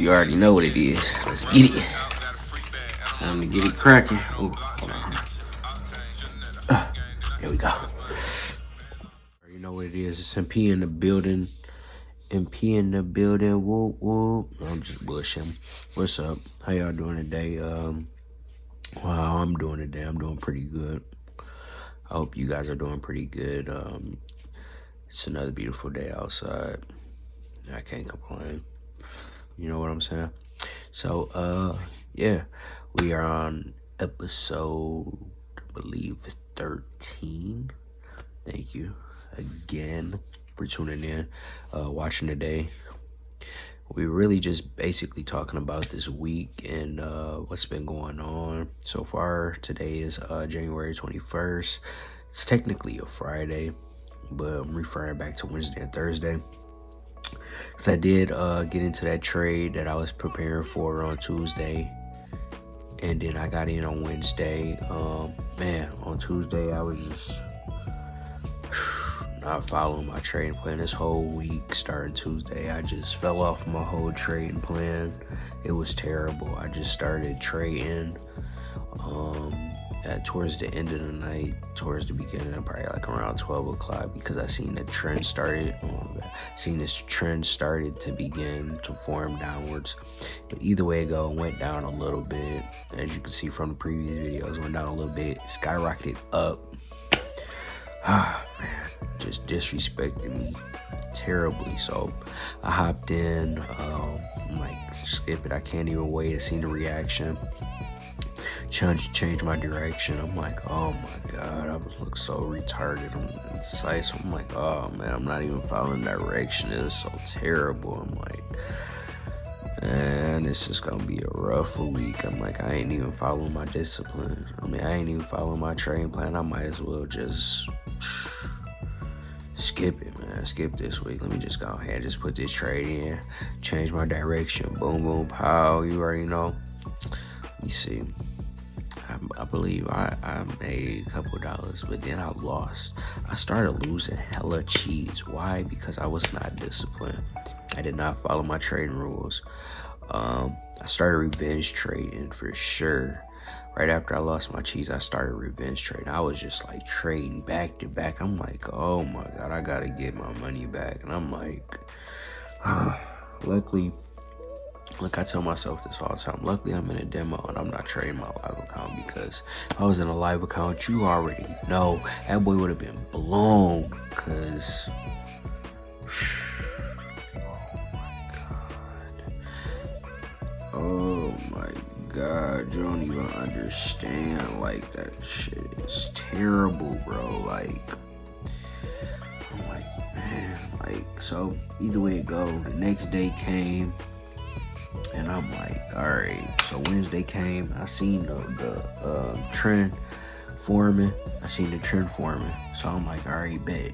You already know what it is. Let's get it. Time to get it cracking. Oh, hold on. There we go. You know what it is. It's MP in the building. MP in the building. Whoop whoop. I'm just bullshitting. What's up? How y'all doing today? Wow, I'm doing today. I'm doing pretty good. I hope you guys are doing pretty good. It's another beautiful day outside. I can't complain. You know what I'm saying? So, yeah, we are on episode, I believe, 13. Thank you again for tuning in, watching today. We're really just basically talking about this week and what's been going on so far. Today is January 21st. It's technically a Friday, but I'm referring back to Wednesday and Thursday. Because I did get into that trade that I was preparing for on Tuesday. And then I got in on Wednesday. Man, on Tuesday I was just not following my trading plan this whole week. Starting Tuesday, I just fell off my whole trading plan. It was terrible. I just started trading towards the end of the night, towards the beginning, probably like around 12 o'clock, because I seen the trend started. This trend started to begin to form downwards. But either way it go, it went down a little bit. As you can see from the previous videos, it went down a little bit, skyrocketed up. Ah, man, just disrespected me terribly. So I hopped in. I'm like, skip it. I can't even wait to see the reaction. Change my direction. I'm like, oh my god, I was look so retarded. I'm indecisive. I'm like, oh man, I'm not even following direction. It is so terrible. I'm like, man, this is gonna be a rough week. I'm like, I ain't even following my discipline. I ain't even following my trading plan. I might as well just skip it, man. Skip this week. Let me just go ahead and just put this trade in, change my direction. Boom, boom, pow. You already know. Let me see. I believe I made a couple dollars, but then I lost. I started losing hella cheese. Why? Because I was not disciplined. I did not follow my trading rules. I started revenge trading for sure. Right after I lost my cheese, I started revenge trading. I was just like trading back to back. I'm like, oh my god, I gotta get my money back. And I'm like, luckily, look, I tell myself this all the time. Luckily, I'm in a demo and I'm not trading my live account, because if I was in a live account, you already know that boy would have been blown. Cause, oh my god, you don't even understand. Like, that shit is terrible, bro. Like, I'm like, man, like, so either way it go, the next day came. And I'm like, all right. So Wednesday came. I seen the trend forming. So I'm like, all right, bet.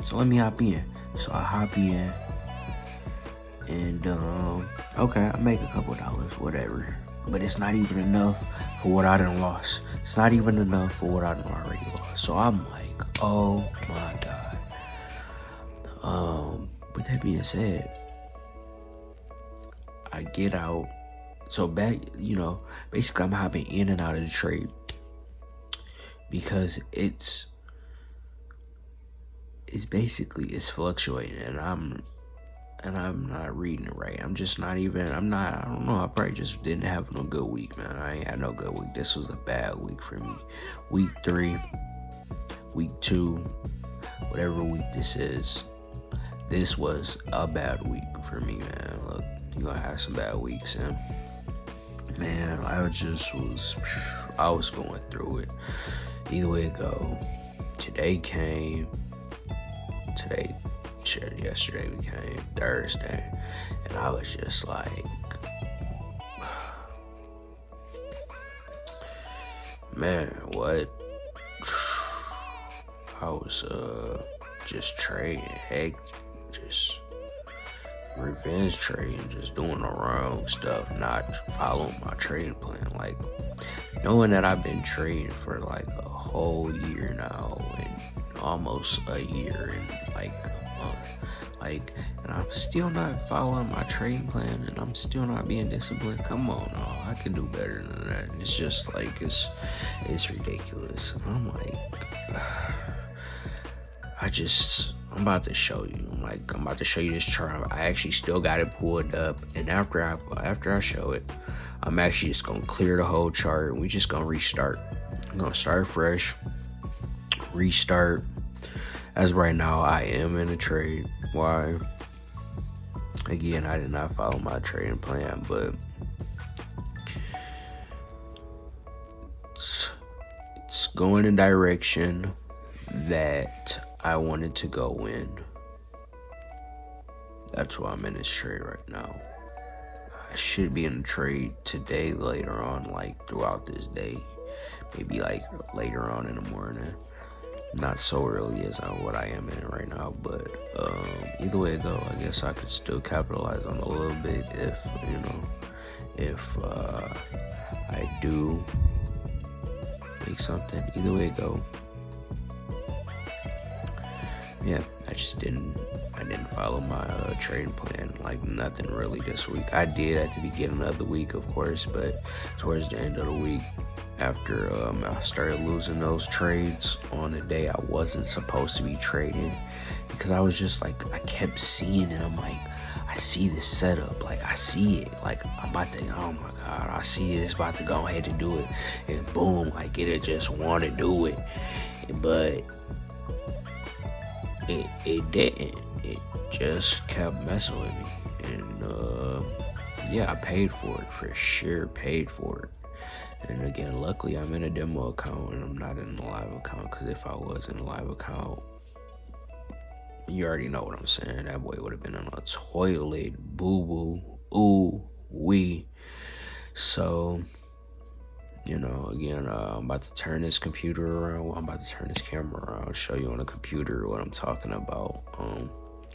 So let me hop in. So I hop in, and okay, I make a couple dollars, whatever. But it's not even enough for what I done lost. It's not even enough for what I done already lost. So I'm like, oh my god. With that being said, I get out. So back, basically I'm hopping in and out of the trade because it's fluctuating, and I'm not reading it right. I don't know. I probably just didn't have no good week, man. I ain't had no good week. This was a bad week for me. Week 3, week 2, whatever week this is, this was a bad week for me, man. Look, you're gonna have some bad weeks, and man, I was going through it. Either way it go, yesterday became Thursday, and I was just like, man, what? I was just trading, just revenge trading, just doing the wrong stuff, not following my trading plan. Like, knowing that I've been trading for like a whole year now, and almost a year and like a month, Like, and I'm still not following my trading plan, and I'm still not being disciplined. Come on, no, I can do better than that. And it's just like it's ridiculous. And I'm like, I'm about to show you. I'm about to show you this chart. I actually still got it pulled up, and after I show it, I'm actually just gonna clear the whole chart, and we just gonna restart. I'm gonna start fresh, restart. As of right now, I am in a trade. Why? Again, I did not follow my trading plan, but it's going in a direction that I wanted to go in. That's why I'm in this trade right now. I should be in a trade today, later on, like throughout this day. Maybe like later on in the morning. Not so early as what I am in right now, but either way it go, I guess I could still capitalize on a little bit if I do make something. Either way it go. Yeah, I didn't follow my trading plan, like nothing really this week. I did at the beginning of the week, of course, but towards the end of the week, after I started losing those trades on the day I wasn't supposed to be trading, because I was just like, I kept seeing it. I'm like, I see this setup, like I see it, like I'm about to, oh my God, I see it, it's about to go ahead and do it, and boom, like it just want to do it, but it didn't. It just kept messing with me, and yeah, I paid for it, for sure paid for it. And again, luckily I'm in a demo account and I'm not in a live account, because if I was in a live account, you already know what I'm saying. That boy would have been on a toilet, boo-boo, ooh, wee. So, again, I'm about to turn this computer around. I'm about to turn this camera around, show you on the computer what I'm talking about.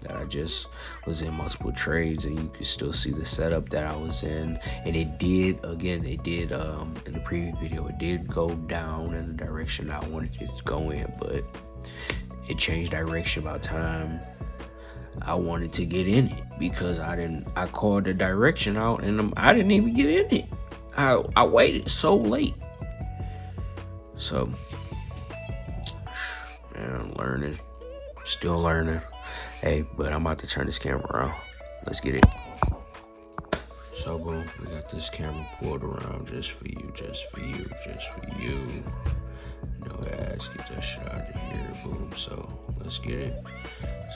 That I just was in multiple trades, and you can still see the setup that I was in. And it did in the previous video, it did go down in the direction I wanted it to go in, but it changed direction about time I wanted to get in it, because I called the direction out and I didn't even get in it. I waited so late. So, man, I'm learning, still learning. Hey, but I'm about to turn this camera around. Let's get it. So, boom, we got this camera pulled around just for you, just for you, just for you. No ass, get that shit out of here. Boom. So, let's get it.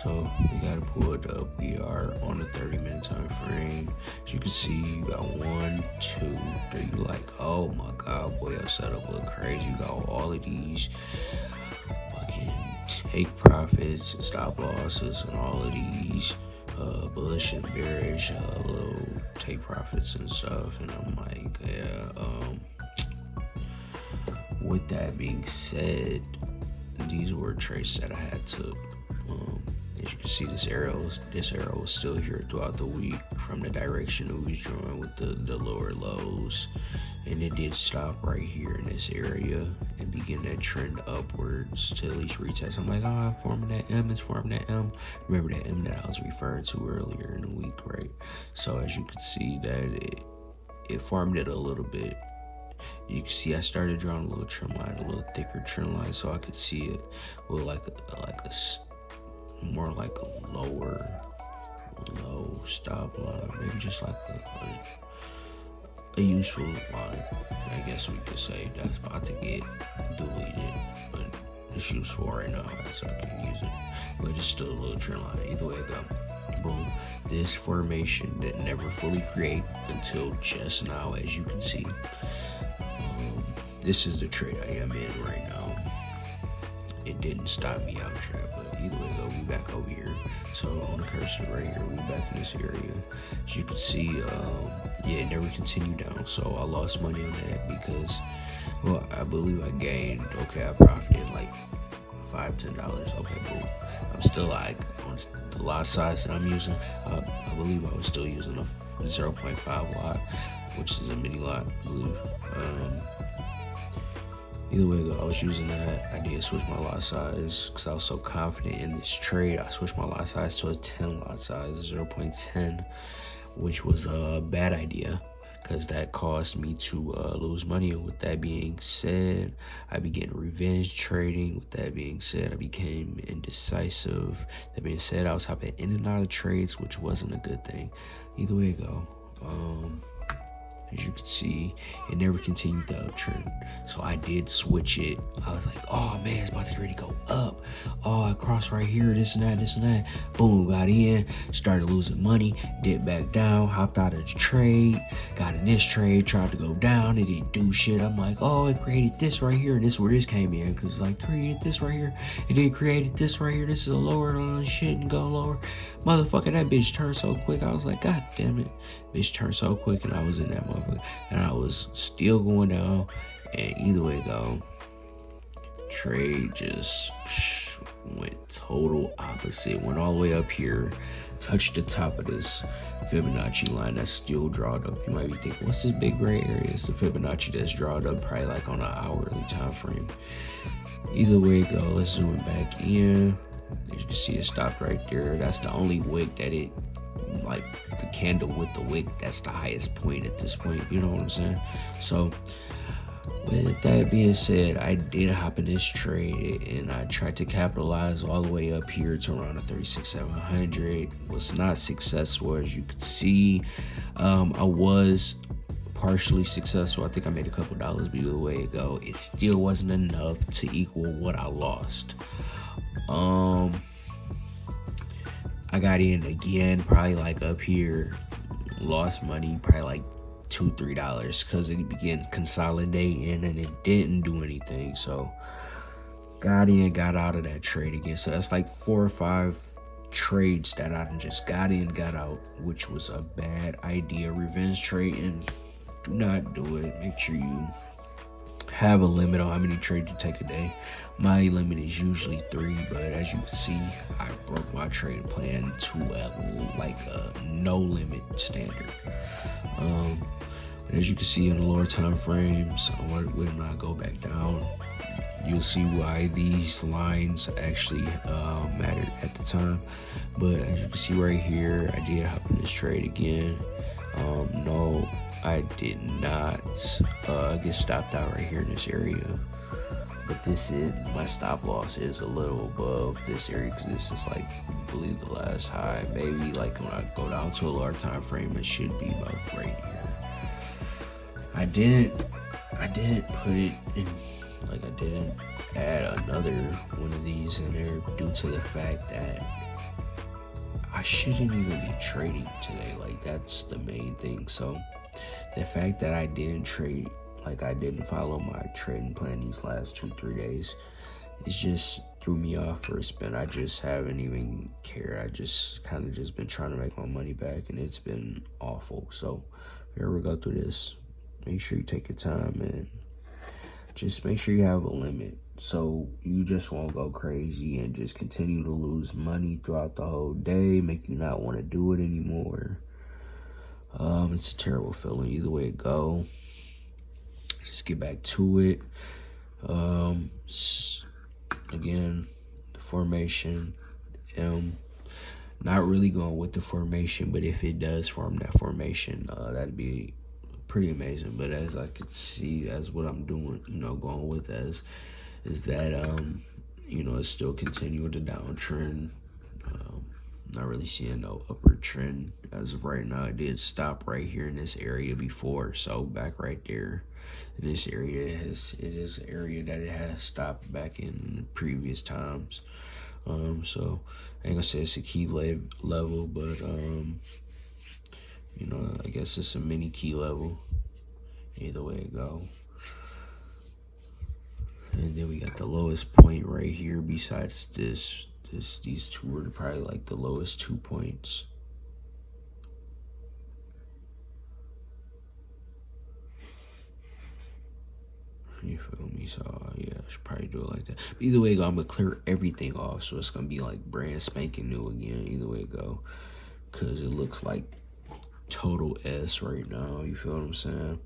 So, we got it pulled up. We are on the 30-minute time frame. As you can see, you got 1, 2, 3. You like, oh my God, boy, your setup look crazy. You got all of these fucking take profits and stop losses and all of these bullish and bearish little take profits and stuff. And I'm like, yeah, with that being said, these were trades that I had took. As you can see, this arrow was still here throughout the week from the direction it was drawing with the lower lows, and it did stop right here in this area and begin that trend upwards to at least retest. I'm like, oh, it's forming that M. Remember that M that I was referring to earlier in the week, right? So as you can see that it formed it a little bit. You can see I started drawing a little trend line, a little thicker trend line, so I could see it with more like a low stop line, maybe just like a useful line, I guess we could say, that's about to get deleted, but it's useful right now, so I can use it. But it's still a little trend line. Either way it go, boom. This formation that never fully create until just now, as you can see. This is the trade I am in right now. It didn't stop me out here, but either way though, we back over here. So on the cursor right here, we back in this area. As you can see, yeah, it never continued down. So I lost money on that because, well, I believe I gained, okay, I profited like $5-10. Okay, boom. I'm still like, on the lot size that I'm using, I believe I was still using a 0.5 lot, which is a mini lot, I believe. Either way, I was using that. I did switch my lot size because I was so confident in this trade. I switched my lot size to a 10 lot size, 0.10, which was a bad idea because that caused me to lose money. With that being said, I began revenge trading. With that being said, I became indecisive. That being said, I was hopping in and out of trades, which wasn't a good thing. Either way, as you can see, it never continued the uptrend. So I did switch it. I was like, oh man, it's about to ready to go up. Oh, I crossed right here, this and that, this and that. Boom, got in, started losing money, dipped back down, hopped out of the trade, got in this trade, tried to go down, it didn't do shit. I'm like, oh, it created this right here, and this is where this came in, because like created this right here, it did created this right here, this is a lower on shit and go lower. Motherfucker, that bitch turned so quick. I was like, God damn it. Bitch turned so quick, and I was in that motherfucker. And I was still going down. And either way trade just went total opposite. Went all the way up here, touched the top of this Fibonacci line that's still drawn up. You might be thinking, what's this big gray area? It's the Fibonacci that's drawn up probably like on an hourly time frame. Either way let's zoom it back in. As you can see, it stopped right there. That's the only wick that it, like the candle with the wick, that's the highest point at this point. You know what I'm saying? So with that being said, I did hop in this trade and I tried to capitalize all the way up here to around a 36,700. Was not successful, as you can see. I was partially successful. I think I made a couple dollars, but either way it still wasn't enough to equal what I lost. I got in again, probably like up here, lost money, probably like $2-3 because it began consolidating and it didn't do anything. So got in, got out of that trade again. So that's like 4 or 5 trades that I just got in, got out, which was a bad idea. Revenge trading, do not do it. Make sure you have a limit on how many trades you take a day. My limit is usually 3, but as you can see, I broke my trading plan to a no limit standard. But as you can see in the lower time frames, when I go back down, you'll see why these lines actually mattered at the time. But as you can see right here, I did hop in this trade again. No, I did not get stopped out right here in this area. But this is, my stop loss is a little above this area because this is like, I believe the last high. Maybe like when I go down to a lower time frame, it should be about right here. I didn't put it in, like I didn't add another one of these in there due to the fact that I shouldn't even be trading today. Like that's the main thing. So the fact that I didn't trade, like I didn't follow my trading plan these last 2-3 days, it just threw me off for a spin. I just haven't even cared. I just kind of just been trying to make my money back, and it's been awful. So here we go through this. Make sure you take your time and just make sure you have a limit, so you just won't go crazy and just continue to lose money throughout the whole day, make you not want to do it anymore. It's a terrible feeling either way it go. Just get back to it. Again, the formation, not really going with the formation, but if it does form that formation, that'd be pretty amazing. But as I could see, as what I'm doing, going with as is that it's still continuing the downtrend. Not really seeing no upward trend as of right now. It did stop right here in this area before, so back right there in this area, it is an area that it has stopped back in previous times. So I ain't gonna say it's a key level, but I guess it's a mini key level. Either way it go. And then we got the lowest point right here. Besides these two are probably like the lowest 2 points. You feel me? So yeah, I should probably do it like that. But either way it go, I'm gonna clear everything off, so it's gonna be like brand spanking new again. Either way it go, cause it looks like total S right now. You feel what I'm saying?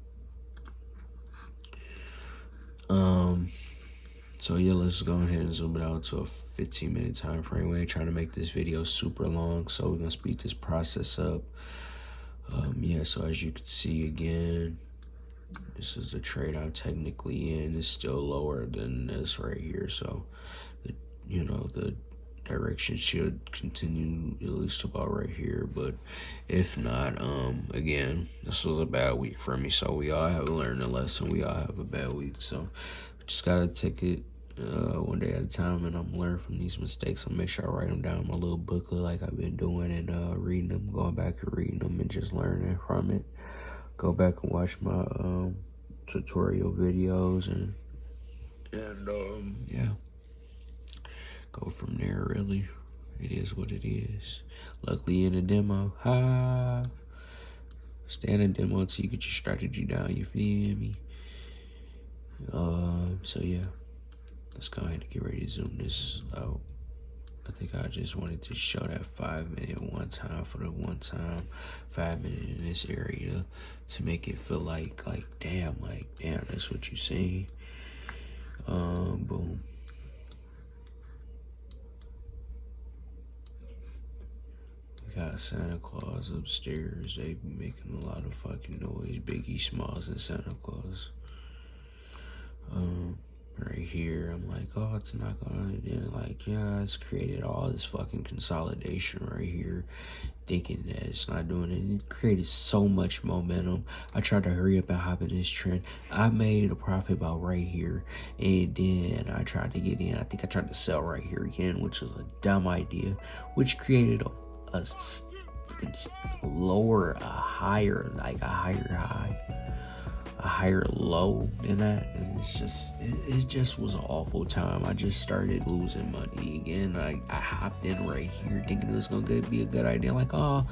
So yeah, let's go ahead and zoom it out to a 15-minute time frame. We ain't trying to make this video super long, so we're gonna speed this process up. Yeah, so as you can see again, this is the trade I'm technically in. It's still lower than this right here, so the direction should continue at least about right here. But if not, again, this was a bad week for me, so we all have learned a lesson. We all have a bad week, so just gotta take it one day at a time, and I'm learning from these mistakes. I'll make sure I write them down in my little booklet like I've been doing, and reading them, going back and reading them, and just learning from it. Go back and watch my tutorial videos, and yeah, go from there. Really, it is what it is. Luckily, in a demo, stay in a demo until you get your strategy down. You feel me? So yeah, let's go ahead and get ready to zoom this out. I think I just wanted to show that 5-minute one time for the one time, 5 minute in this area to make it feel like damn, that's what you see. Boom. We got Santa Claus upstairs. They be making a lot of fucking noise. Biggie Smalls and Santa Claus. Right here, I'm like, oh, it's not gonna, and like, yeah, it's created all this fucking consolidation right here, thinking that it's not doing it. It created so much momentum. I tried to hurry up and hop in this trend. I made a profit about right here, and then I tried to get in. I think I tried to sell right here again, which was a dumb idea, which created a higher high, a higher low than that. It just was an awful time. I just started losing money again. I hopped in right here thinking it was gonna be a good idea. Like, oh,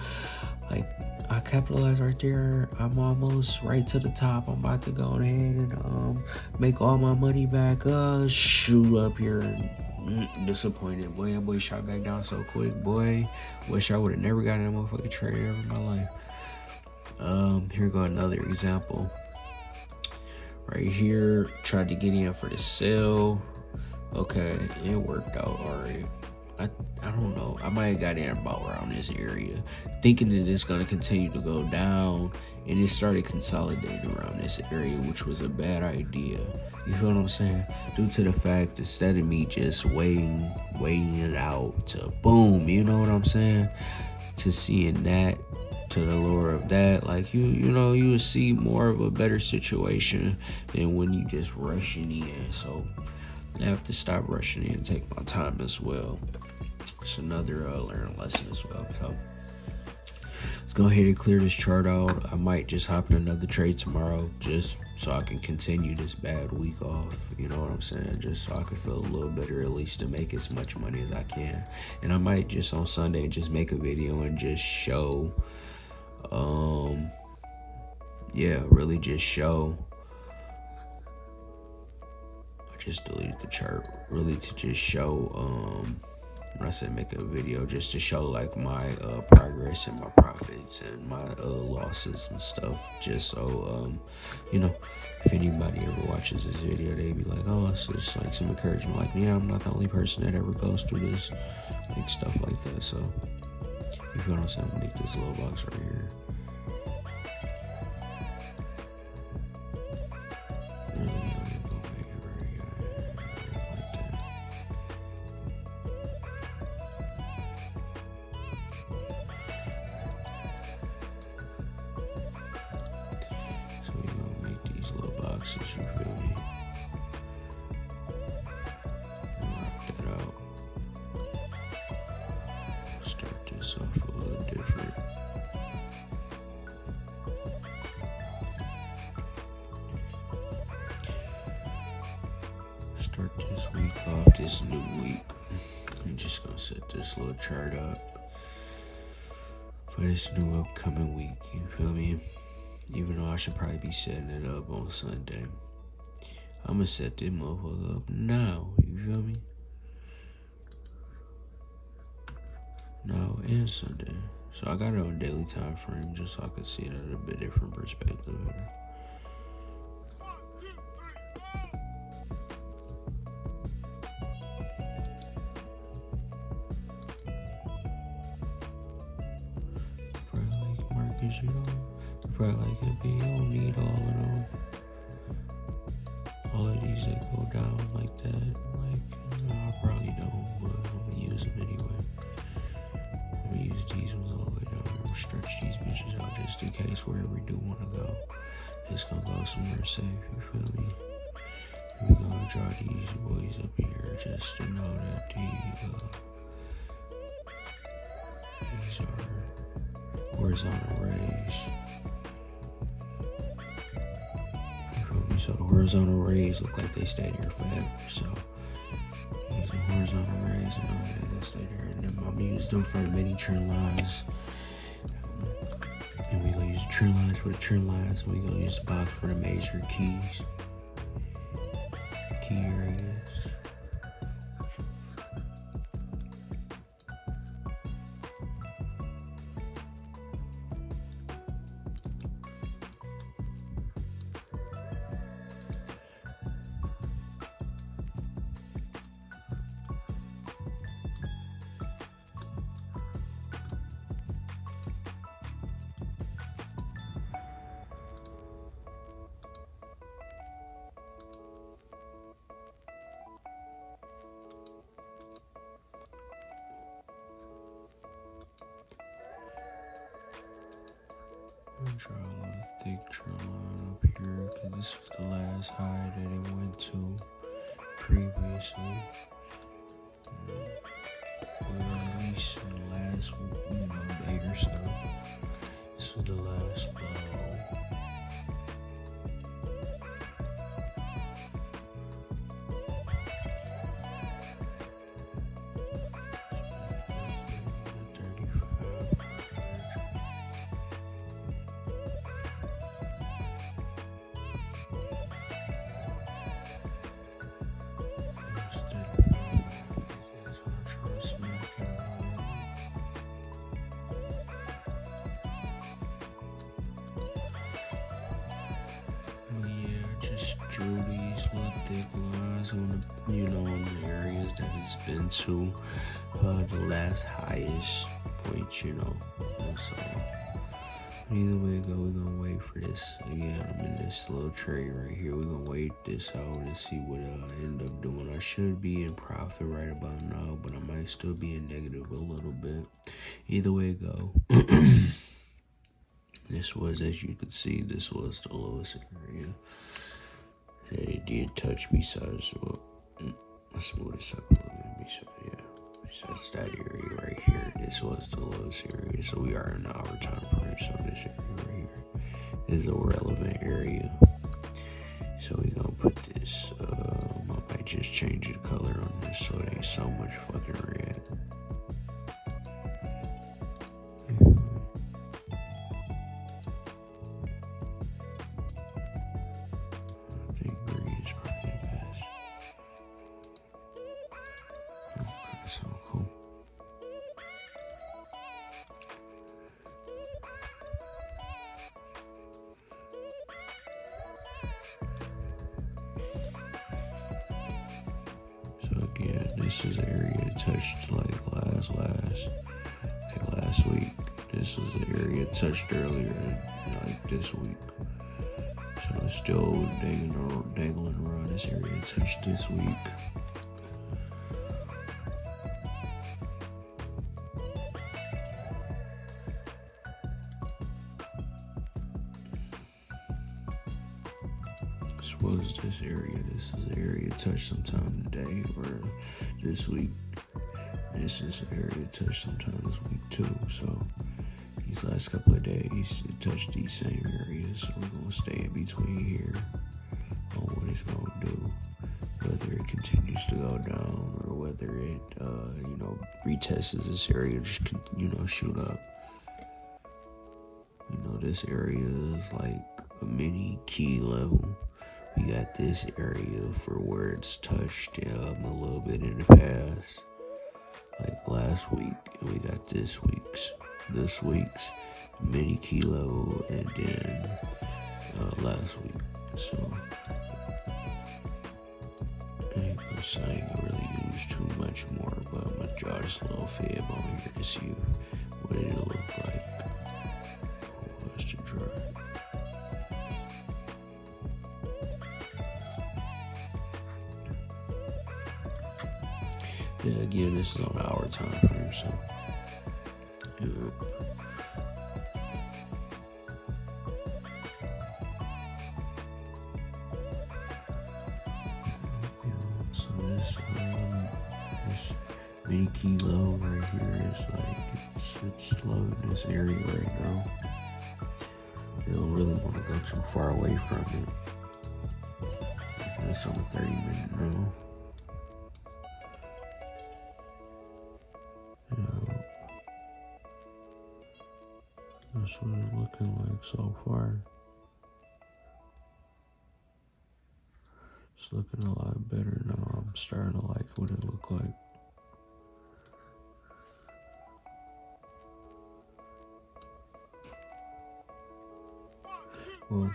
like I capitalized right there. I'm almost right to the top. I'm about to go ahead and make all my money back. Shoot up here and disappointed. Boy, that boy shot back down so quick. Boy, wish I would have never gotten that motherfucking trade ever in my life. Here go another example. Right here, tried to get in for the sale. Okay, it worked out alright. I don't know. I might have got in about around this area, thinking that it's gonna continue to go down, and it started consolidating around this area, which was a bad idea. You feel what I'm saying? Due to the fact, instead of me just waiting it out to boom, you know what I'm saying? To seeing that, to the lower of that, like you would see more of a better situation than when you just rushing in. So I have to stop rushing in and take my time as well. It's another learning lesson as well. So let's go ahead and clear this chart out. I might just hop in another trade tomorrow just so I can continue this bad week off. You know what I'm saying? Just so I can feel a little better, at least to make as much money as I can. And I might just on Sunday just make a video and just show really just show. I just deleted the chart. Really to just show when I said make a video, just to show like my progress and my profits and my losses and stuff, just so if anybody ever watches this video, they be like, oh, it's just like some encouragement, like, yeah, I'm not the only person that ever goes through this, like stuff like that. So you feel what I'm saying? Make this little box right here. You feel me? Rock that out. Start this off a little different. Start this week off, this new week. I'm just gonna set this little chart up for this new upcoming week. You feel me? Even though I should probably be setting it up on Sunday, I'm gonna set this motherfucker up now. You feel me? Now and Sunday. So I got it on daily time frame just so I can see it at a bit different perspective. You're probably like, MP, you don't need all of them. All of these that go down like that. Like, no, I probably don't, but I'm gonna use them anyway. I'm gonna use these ones all the way down. I'm gonna stretch these bitches out just in case wherever we do want to go. It's gonna go somewhere safe, you feel me? We're gonna draw these boys up here just to know that these are horizontal rays. You feel me? So the horizontal rays look like they stay there forever. So these are horizontal rays and all that, they stay there. And then I'm gonna use them for the mini trend lines. And we're gonna use the trend lines for the trend lines, and we're gonna use the box for the major key areas. I'm trying a little thick trend line up here because this was the last high that it went to previously. Or at least in the last, day or so. This was the last blow. Drew these little thick lines on the, on the areas that it's been to the last highest point, So either way it go, we're gonna wait for this. Again, I'm in this little trade right here. We're gonna wait this out and see what I end up doing. I should be in profit right about now, but I might still be in negative a little bit. Either way it go. This was, as you can see, this was the lowest area that it did touch besides, let's smooth this up a little bit, besides that area right here, this was the lowest area, so we are in our time frame, so this area right here is a relevant area, so we're gonna put this, I might just change the color on this so it ain't so much fucking red. So cool. So again, this is the area touched like last week. This is the area touched earlier, like this week. So it's still dangling around this area touched this week. Was this area? This is the area touched sometime today or this week. This is the area touched sometime this week too. So these last couple of days it touched these same areas. So we're gonna stay in between here on what it's gonna do. Whether it continues to go down or whether it retests this area, just shoot up. This area is like a mini key level. We got this area for where it's touched a little bit in the past, like last week, and we got this week's mini key level, and then last week. So I ain't gonna really use too much more, but I'm gonna draw this little fib on here to see what it'll look like. Let's Yeah, again, this is on our time frame, so yeah. So this mini kilo right here is like it's low in this area right now. You don't really want to go too far away from it. It's on a 30-minute now. Yeah. That's what it's looking like so far. It's looking a lot better now. I'm starting to like what it looked like. Well,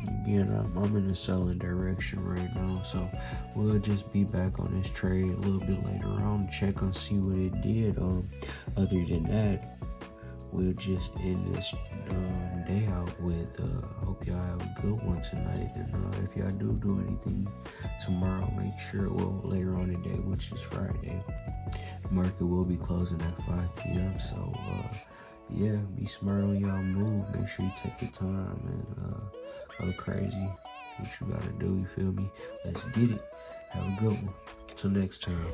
again, I'm in the selling direction right now, so we'll just be back on this trade a little bit later on, check and see what it did. Other than that, we'll just end this day out with hope y'all have a good one tonight, and if y'all do anything tomorrow, make sure, well, later on today, which is Friday, the market will be closing at 5 p.m. So yeah, be smart on y'all move. Make sure you take your time and go crazy. What you gotta do, you feel me? Let's get it. Have a good one. Till next time.